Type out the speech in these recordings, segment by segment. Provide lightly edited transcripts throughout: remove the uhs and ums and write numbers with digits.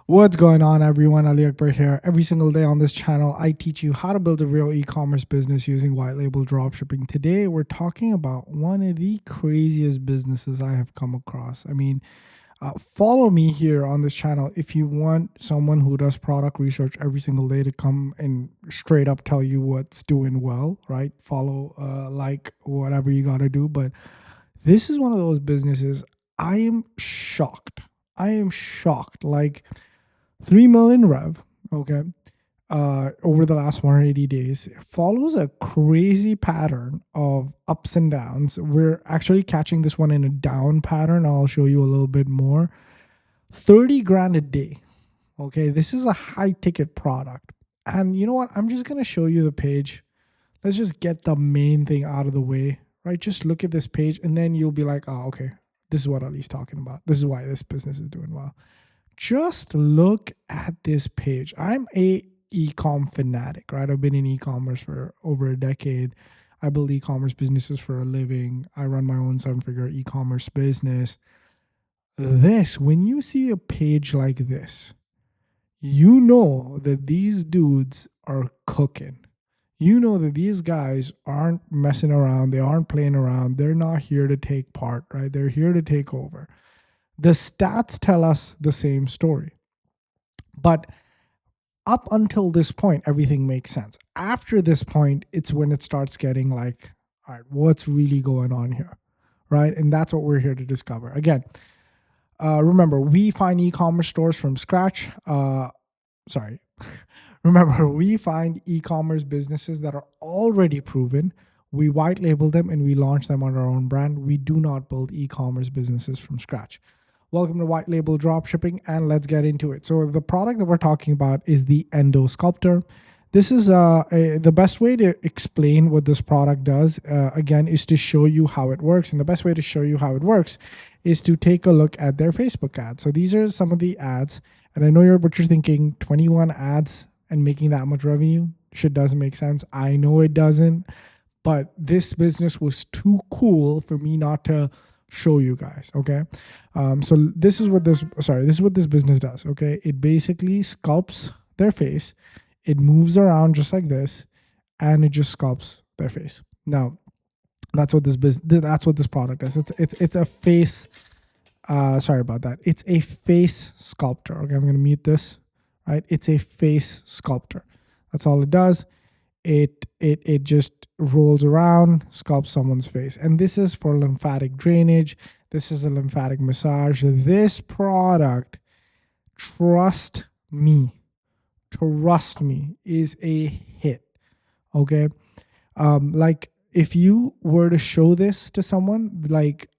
What's going on, everyone? Ali Akbar here. Every single day on this channel, I teach you how to build a real e-commerce business using white label dropshipping. Today, we're talking about one of the craziest businesses I have come across. Follow me here on this channel if you want someone who does product research every single day to come and straight up tell you what's doing well, right? Follow, like, whatever you got to do. But this is one of those businesses I am shocked. I am shocked. Like, 3 million rev, okay, over the last 180 days. It follows a crazy pattern of ups and downs. We're actually catching this one in a down pattern. I'll show you a little bit more. 30 grand a day. Okay, this is a high ticket product. And you know what? I'm just going to show you the page. Let's just get the main thing out of the way, right? Just look at this page and then you'll be like, oh, okay, this is what Ali's talking about. This is why this business is doing well. Just look at this page. I'm a e-com fanatic, right? I've been in e-commerce for over a decade. I build e-commerce businesses for a living. I run my own seven-figure e-commerce business. When you see a page like this, you know that these dudes are cooking. You know that these guys aren't messing around. They aren't playing around. They're not here to take part, right? They're here to take over. The stats tell us the same story. But up until this point, everything makes sense. After this point, it's when it starts getting like, all right, what's really going on here, right? And that's what we're here to discover. Again, remember, we find e-commerce stores from scratch. Remember, we find e-commerce businesses that are already proven. We white label them and we launch them on our own brand. We do not build e-commerce businesses from scratch. Welcome to White Label Dropshipping, and let's get into it. So the product that we're talking about is the Endo Sculptor. This is the best way to explain what this product does, again, is to show you how it works. And the best way to show you how it works is to take a look at their Facebook ads. So these are some of the ads. And I know what you're thinking, 21 ads and making that much revenue. Shit doesn't make sense. I know it doesn't. But this business was too cool for me not to show you guys. Okay. So this is what this business does. Okay. It basically sculpts their face. It moves around just like this, and it just sculpts their face. Now, that's what this product is. It's a face. Sorry about that. It's a face sculptor. Okay. I'm going to mute this, right? It's a face sculptor. That's all it does. It just rolls around, sculpts someone's face. And this is for lymphatic drainage. This is a lymphatic massage. This product, trust me, is a hit. Okay. Like if you were to show this to someone, like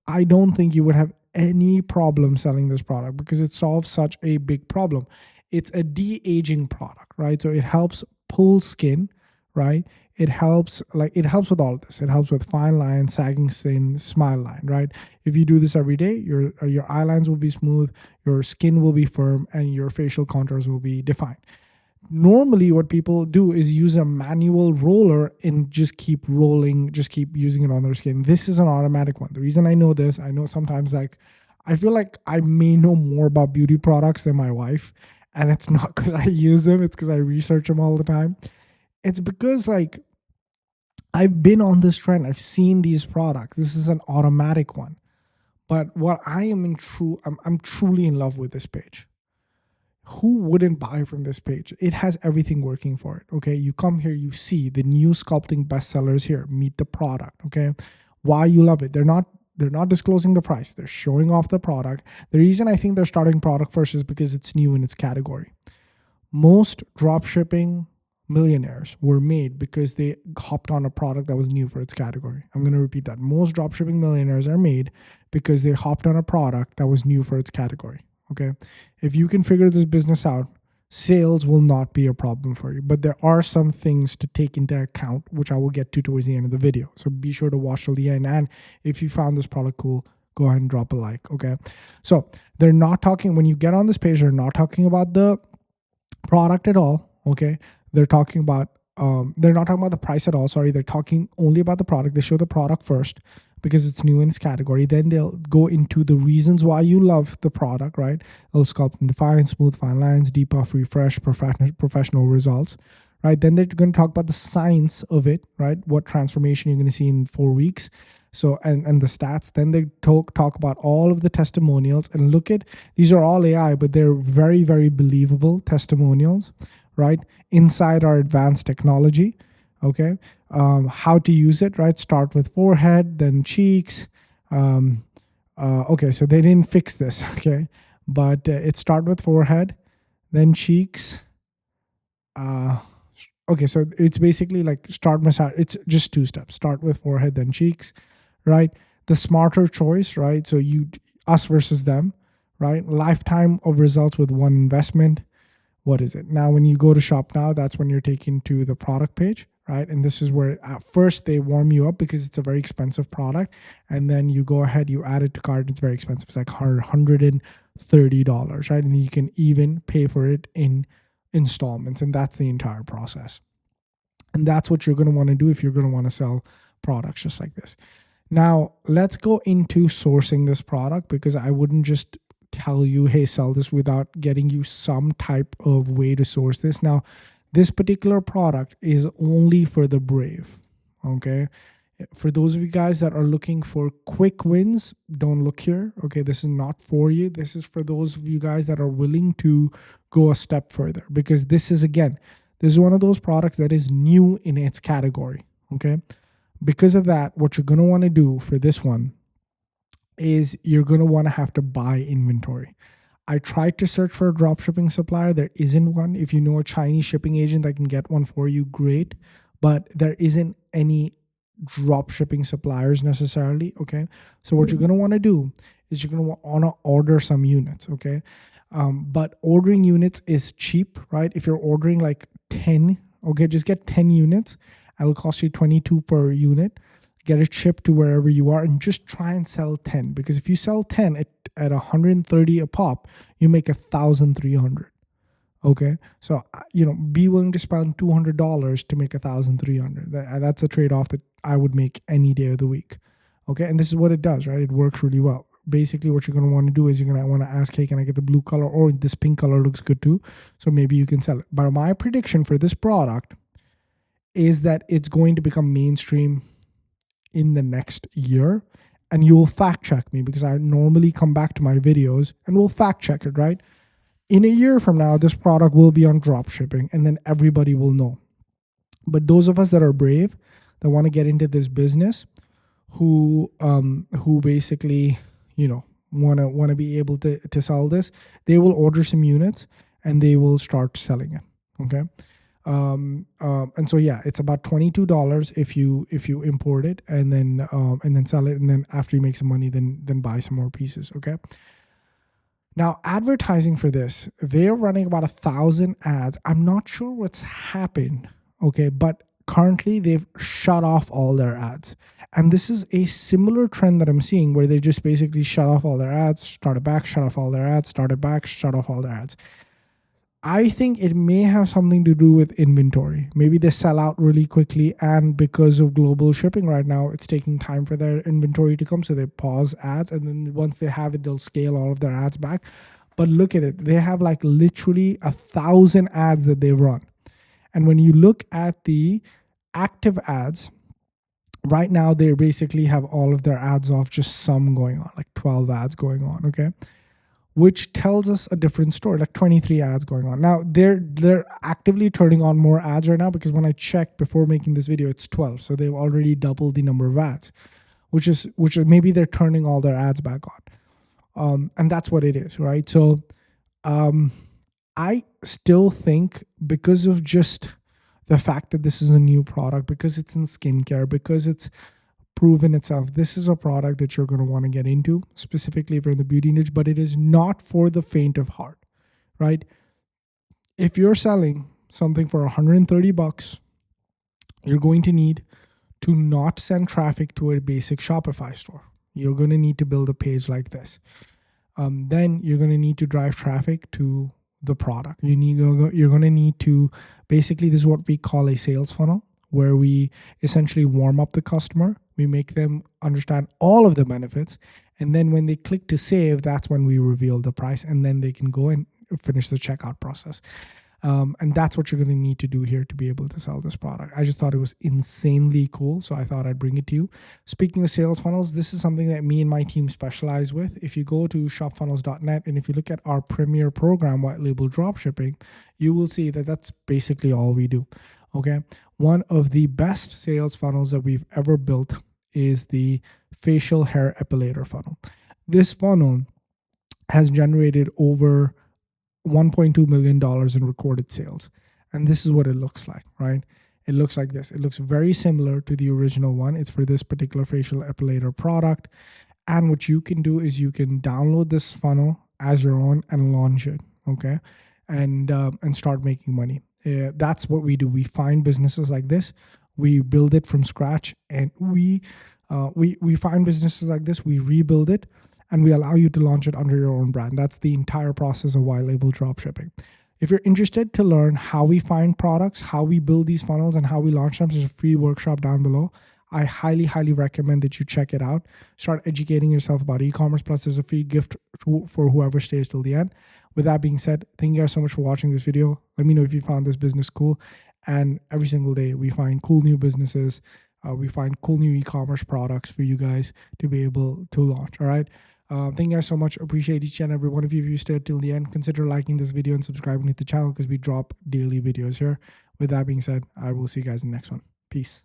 I don't think you would have any problem selling this product because it solves such a big problem. It's a de-aging product, right? So it helps pull skin, right? It helps with all of this. It helps with fine lines, sagging skin, smile line, right? If you do this every day, your eye lines will be smooth, your skin will be firm, and your facial contours will be defined. Normally, what people do is use a manual roller and just keep rolling, just keep using it on their skin. This is an automatic one. The reason I know this, I know sometimes like I feel like I may know more about beauty products than my wife. And it's not because I use them, it's because I research them all the time. It's because like I've been on this trend. I've seen these products. This is an automatic one. But what I'm truly in love with this page. Who wouldn't buy from this page? It has everything working for it. Okay. You come here, you see the new sculpting bestsellers here. Meet the product. Okay. Why you love it. They're not disclosing the price. They're showing off the product. The reason I think they're starting product first is because it's new in its category. Most dropshipping millionaires were made because they hopped on a product that was new for its category. I'm going to repeat that. Most dropshipping millionaires are made because they hopped on a product that was new for its category. Okay. If you can figure this business out, sales will not be a problem for you. But there are some things to take into account, which I will get to towards the end of the video. So be sure to watch till the end. And if you found this product cool, go ahead and drop a like. Okay. So they're not talking, when you get on this page, they're not talking about the product at all. Okay. They're not talking about the price at all. Sorry. They're talking only about the product. They show the product first, because it's new in its category. Then they'll go into the reasons why you love the product, right? They'll sculpt and define, smooth fine lines, depuff, refresh, professional results, right? Then they're going to talk about the science of it, right? What transformation you're going to see in 4 weeks. So, and the stats. Then they talk about all of the testimonials, and look at, these are all AI, but they're very, very believable testimonials, right? Inside our advanced technology, okay? How to use it, right? Start with forehead, then cheeks. Okay, so they didn't fix this, okay? But it start with forehead, then cheeks. Okay, so it's basically like start massage. It's just 2 steps. Start with forehead, then cheeks, right? The smarter choice, right? So us versus them, right? Lifetime of results with one investment. What is it? Now, when you go to shop now, that's when you're taken to the product page, right? And this is where at first they warm you up because it's a very expensive product. And then you go ahead, you add it to cart. It's very expensive. It's like $130, right? And you can even pay for it in installments. And that's the entire process. And that's what you're going to want to do if you're going to want to sell products just like this. Now, let's go into sourcing this product, because I wouldn't just tell you, hey, sell this, without getting you some type of way to source this. Now, this particular product is only for the brave, okay? For those of you guys that are looking for quick wins, don't look here, okay? This is not for you. This is for those of you guys that are willing to go a step further, because this is one of those products that is new in its category, okay? Because of that, what you're going to want to do for this one is you're going to want to have to buy inventory. I tried to search for a drop shipping supplier. There isn't one. If you know a Chinese shipping agent that can get one for you, great. But there isn't any drop shipping suppliers necessarily, okay? So what you're going to want to do is you're going to want to order some units, okay? But ordering units is cheap, right? If you're ordering like 10, okay, just get 10 units. It'll cost you $22 per unit. Get it shipped to wherever you are, and just try and sell 10. Because if you sell 10 at $130 a pop, you make $1,300. Okay, so be willing to spend $200 to make $1,300. That's a trade-off that I would make any day of the week. Okay, and this is what it does, right? It works really well. Basically, what you're going to want to do is you're going to want to ask, hey, can I get the blue color, or this pink color looks good too? So maybe you can sell it. But my prediction for this product is that it's going to become mainstream in the next year. And you will fact check me, because I normally come back to my videos and we'll fact check it, right? In a year from now, this product will be on drop shipping, and then everybody will know. But those of us that are brave, that want to get into this business, who basically, want to be able to sell this, they will order some units and they will start selling it. Okay. And so yeah, it's about $22 if you import it and then sell it, and then after you make some money, then buy some more pieces. Okay. Now, advertising for this, they're running about 1,000 ads. I'm not sure what's happened. Okay, but currently they've shut off all their ads. And this is a similar trend that I'm seeing, where they just basically shut off all their ads, start it back, shut off all their ads, start it back, shut off all their ads. I think it may have something to do with inventory. Maybe they sell out really quickly, and because of global shipping right now, it's taking time for their inventory to come. So they pause ads, and then once they have it, they'll scale all of their ads back. But look at it. They have like literally 1,000 ads that they run. And when you look at the active ads, right now they basically have all of their ads off, just some going on, like 12 ads going on, okay? Which tells us a different story, like 23 ads going on. Now, they're actively turning on more ads right now, because when I checked before making this video, it's 12. So they've already doubled the number of ads, which is maybe they're turning all their ads back on. And that's what it is, right? So I still think, because of just the fact that this is a new product, because it's in skincare, because it's proven itself, this is a product that you're going to want to get into, specifically if you're in the beauty niche, but it is not for the faint of heart, right? If you're selling something for $130, you're going to need to not send traffic to a basic Shopify store. You're going to need to build a page like this. Then you're going to need to drive traffic to the product. You're going to need to, basically, this is what we call a sales funnel, where we essentially warm up the customer. We make them understand all of the benefits. And then when they click to save, that's when we reveal the price. And then they can go and finish the checkout process. And that's what you're going to need to do here to be able to sell this product. I just thought it was insanely cool, so I thought I'd bring it to you. Speaking of sales funnels, this is something that me and my team specialize with. If you go to shopfunnels.net and if you look at our premier program, White Label Dropshipping, you will see that that's basically all we do. Okay. One of the best sales funnels that we've ever built is the facial hair epilator funnel. This funnel has generated over $1.2 million in recorded sales. And this is what it looks like, right? It looks like this. It looks very similar to the original one. It's for this particular facial epilator product. And what you can do is you can download this funnel as your own and launch it, okay? And start making money. That's what we do. We find businesses like this. We build it from scratch, and we find businesses like this. We rebuild it, and we allow you to launch it under your own brand. That's the entire process of White Label Dropshipping. If you're interested to learn how we find products, how we build these funnels, and how we launch them, there's a free workshop down below. I highly, highly recommend that you check it out. Start educating yourself about e-commerce. Plus, there's a free gift for whoever stays till the end. With that being said, thank you guys so much for watching this video. Let me know if you found this business cool. And every single day, we find cool new businesses. We find cool new e-commerce products for you guys to be able to launch. All right. Thank you guys so much. Appreciate each and every one of you. If you stayed till the end, consider liking this video and subscribing to the channel because we drop daily videos here. With that being said, I will see you guys in the next one. Peace.